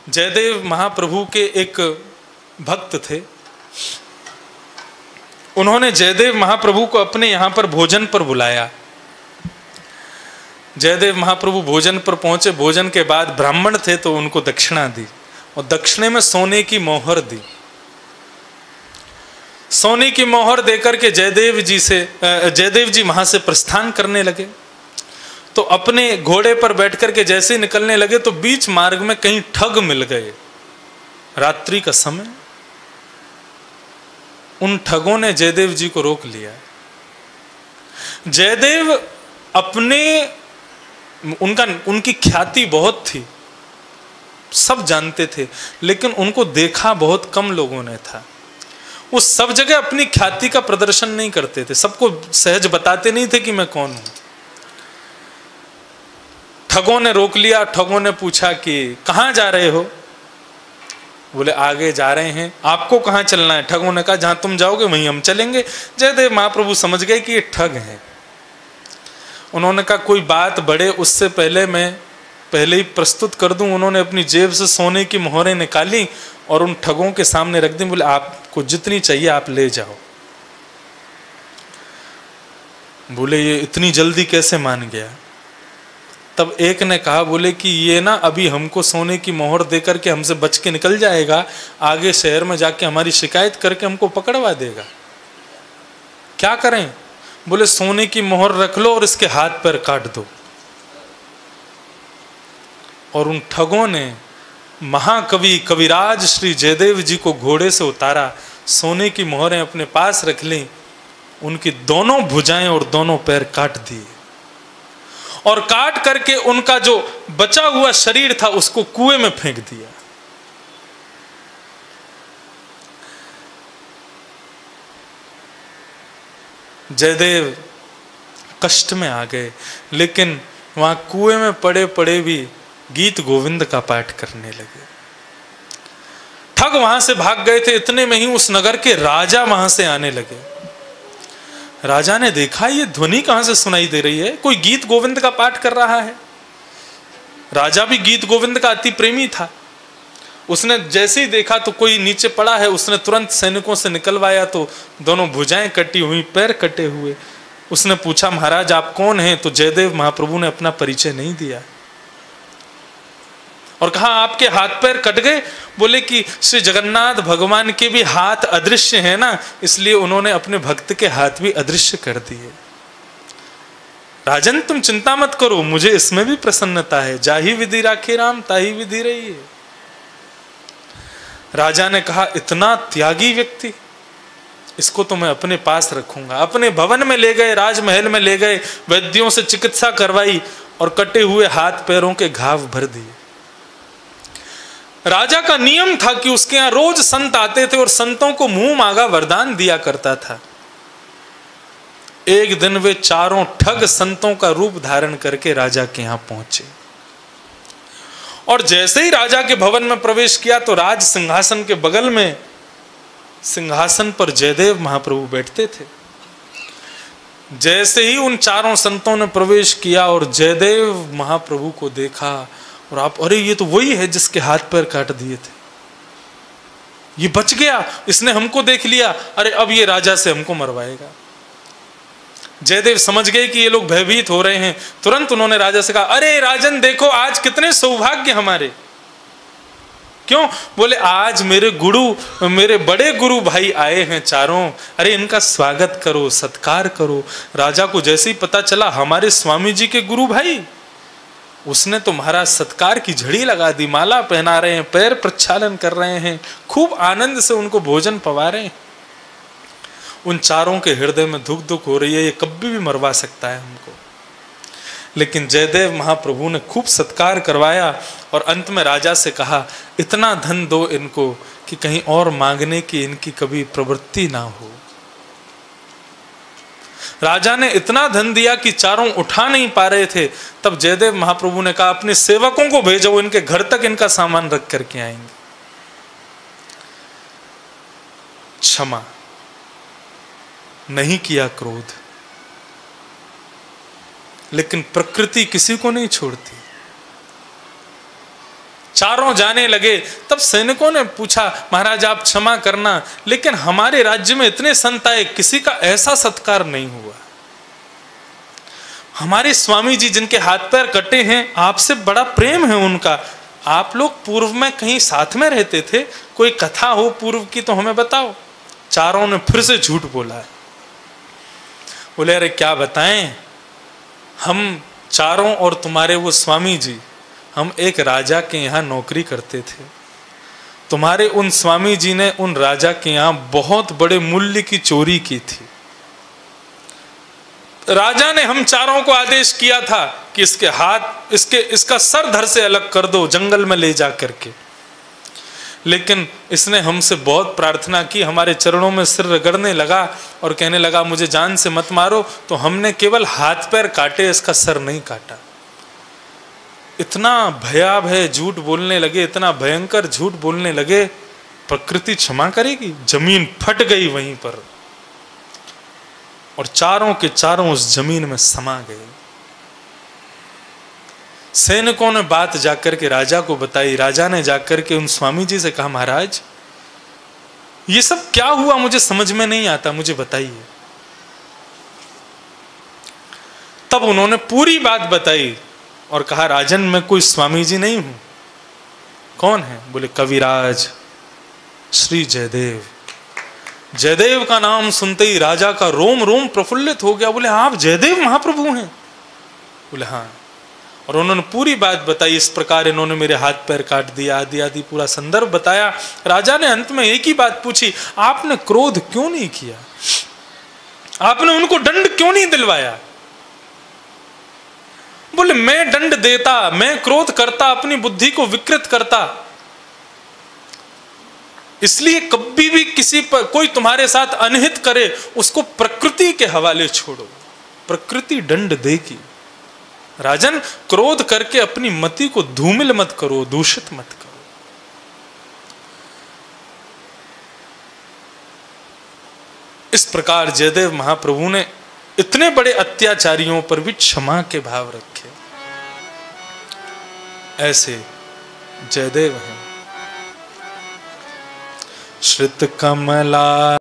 जयदेव महाप्रभु के एक भक्त थे। उन्होंने जयदेव महाप्रभु को अपने यहाँ पर भोजन पर बुलाया। जयदेव महाप्रभु भोजन पर पहुंचे। भोजन के बाद ब्राह्मण थे तो उनको दक्षिणा दी और दक्षिणे में सोने की मोहर दी। सोने की मोहर देकर के जयदेव जी वहां से प्रस्थान करने लगे। तो अपने घोड़े पर बैठ करके जैसे ही निकलने लगे तो बीच मार्ग में कहीं ठग मिल गए। रात्रि का समय, उन ठगों ने जयदेव जी को रोक लिया। जयदेव उनकी ख्याति बहुत थी, सब जानते थे, लेकिन उनको देखा बहुत कम लोगों ने था। वो सब जगह अपनी ख्याति का प्रदर्शन नहीं करते थे, सबको सहज बताते नहीं थे कि मैं कौन हूं। ठगों ने रोक लिया। ठगों ने पूछा कि कहां जा रहे हो? बोले आगे जा रहे हैं। आपको कहां चलना है? ठगों ने कहा जहां तुम जाओगे वहीं हम चलेंगे। जयदेव महाप्रभु समझ गए कि ये ठग हैं। उन्होंने कहा कोई बात बढ़े उससे पहले मैं पहले ही प्रस्तुत कर दूं। उन्होंने अपनी जेब से सोने की मोहरें निकाली और उन ठगों के सामने रख दी। बोले आपको जितनी चाहिए आप ले जाओ। बोले ये इतनी जल्दी कैसे मान गया? तब एक ने कहा, बोले कि ये ना अभी हमको सोने की मोहर देकर के हमसे बच के निकल जाएगा, आगे शहर में जाके हमारी शिकायत करके हमको पकड़वा देगा। क्या करें? बोले सोने की मोहर रख लो और इसके हाथ पैर काट दो। और उन ठगों ने महाकवि कविराज श्री जयदेव जी को घोड़े से उतारा, सोने की मोहरें अपने पास रख लीं, उनकी दोनों भुजाएं और दोनों पैर काट दिए और काट करके उनका जो बचा हुआ शरीर था उसको कुएं में फेंक दिया। जयदेव कष्ट में आ गए, लेकिन वहां कुएं में पड़े पड़े भी गीत गोविंद का पाठ करने लगे। ठग वहां से भाग गए थे। इतने में ही उस नगर के राजा वहां से आने लगे। राजा ने देखा ये ध्वनि कहां से सुनाई दे रही है, कोई गीत गोविंद का पाठ कर रहा है। राजा भी गीत गोविंद का अति प्रेमी था। उसने जैसे ही देखा तो कोई नीचे पड़ा है, उसने तुरंत सैनिकों से निकलवाया तो दोनों भुजाएं कटी हुई, पैर कटे हुए। उसने पूछा महाराज आप कौन हैं? तो जयदेव महाप्रभु ने अपना परिचय नहीं दिया और कहा आपके हाथ पैर कट गए? बोले कि श्री जगन्नाथ भगवान के भी हाथ अदृश्य हैं ना, इसलिए उन्होंने अपने भक्त के हाथ भी अदृश्य कर दिए। राजन तुम चिंता मत करो, मुझे इसमें भी प्रसन्नता है। जाही विधि राखे राम ताही विधि रही है। राजा ने कहा इतना त्यागी व्यक्ति, इसको तो मैं अपने पास रखूंगा। अपने भवन में ले गए, राजमहल में ले गए, वैद्यों से चिकित्सा करवाई और कटे हुए हाथ पैरों के घाव भर दिए। राजा का नियम था कि उसके यहां रोज संत आते थे और संतों को मुंह मांगा वरदान दिया करता था। एक दिन वे चारों ठग संतों का रूप धारण करके राजा के यहां पहुंचे और जैसे ही राजा के भवन में प्रवेश किया तो राज सिंहासन के बगल में सिंहासन पर जयदेव महाप्रभु बैठते थे। जैसे ही उन चारों संतों ने प्रवेश किया और जयदेव महाप्रभु को देखा और आप, अरे ये तो वही है जिसके हाथ पैर काट दिए थे, ये बच गया, इसने हमको देख लिया, अरे अब ये राजा से हमको मरवाएगा। जयदेव समझ गए कि ये लोग भयभीत हो रहे हैं। तुरंत उन्होंने राजा से कहा, अरे राजन देखो आज कितने सौभाग्य हमारे। क्यों? बोले आज मेरे बड़े गुरु भाई आए हैं चारों, अरे इनका स्वागत करो, सत्कार करो। राजा को जैसे ही पता चला हमारे स्वामी जी के गुरु भाई, उसने तो महाराज सत्कार की झड़ी लगा दी, माला पहना रहे हैं, पैर प्रक्षालन कर रहे हैं, खूब आनंद से उनको भोजन पवा रहे हैं। उन चारों के हृदय में धुक धुक हो रही है, ये कभी भी मरवा सकता है हमको। लेकिन जयदेव महाप्रभु ने खूब सत्कार करवाया और अंत में राजा से कहा इतना धन दो इनको कि कहीं और मांगने की इनकी कभी प्रवृत्ति ना हो। राजा ने इतना धन दिया कि चारों उठा नहीं पा रहे थे। तब जयदेव महाप्रभु ने कहा अपने सेवकों को भेजो, इनके घर तक इनका सामान रख करके आएंगे। क्षमा, नहीं किया क्रोध, लेकिन प्रकृति किसी को नहीं छोड़ती। चारों जाने लगे। तब सैनिकों ने पूछा, महाराज आप क्षमा करना, लेकिन हमारे राज्य में इतने संत आए, किसी का ऐसा सत्कार नहीं हुआ। हमारे स्वामी जी जिनके हाथ पैर कटे हैं, आपसे बड़ा प्रेम है उनका। आप लोग पूर्व में कहीं साथ में रहते थे, कोई कथा हो पूर्व की तो हमें बताओ। चारों ने फिर से झूठ बोला है। बोले अरे क्या बताएं, हम चारों और तुम्हारे वो स्वामी जी, हम एक राजा के यहाँ नौकरी करते थे। तुम्हारे उन स्वामी जी ने उन राजा के यहाँ बहुत बड़े मूल्य की चोरी की थी। राजा ने हम चारों को आदेश किया था कि इसके हाथ, इसका सर धड़ से अलग कर दो जंगल में ले जा करके, लेकिन इसने हमसे बहुत प्रार्थना की, हमारे चरणों में सिर रगड़ने लगा और कहने लगा मुझे जान से मत मारो, तो हमने केवल हाथ पैर काटे, इसका सर नहीं काटा। इतना भयावह झूठ बोलने लगे, इतना भयंकर झूठ बोलने लगे, प्रकृति क्षमा करेगी? जमीन फट गई वहीं पर और चारों के चारों उस जमीन में समा गए। सैनिकों ने बात जाकर के राजा को बताई। राजा ने जाकर के उन स्वामी जी से कहा, महाराज ये सब क्या हुआ, मुझे समझ में नहीं आता, मुझे बताइए। तब उन्होंने पूरी बात बताई और कहा, राजन मैं कोई स्वामी जी नहीं हूं। कौन है? बोले कविराज श्री जयदेव। जयदेव का नाम सुनते ही राजा का रोम रोम प्रफुल्लित हो गया। बोले आप जयदेव महाप्रभु हैं? बोले हाँ। और उन्होंने पूरी बात बताई, इस प्रकार इन्होंने मेरे हाथ पैर काट दिया, आदि आदि पूरा संदर्भ बताया। राजा ने अंत में एक ही बात पूछी, आपने क्रोध क्यों नहीं किया? आपने उनको दंड क्यों नहीं दिलवाया? बोले मैं दंड देता, मैं क्रोध करता, अपनी बुद्धि को विकृत करता। इसलिए कभी भी किसी पर कोई तुम्हारे साथ अनहित करे, उसको प्रकृति के हवाले छोड़ो, प्रकृति दंड देगी। राजन क्रोध करके अपनी मति को धूमिल मत करो, दूषित मत करो। इस प्रकार जयदेव महाप्रभु ने इतने बड़े अत्याचारियों पर भी क्षमा के भाव रखे। ऐसे जयदेव हैं। श्रित कमला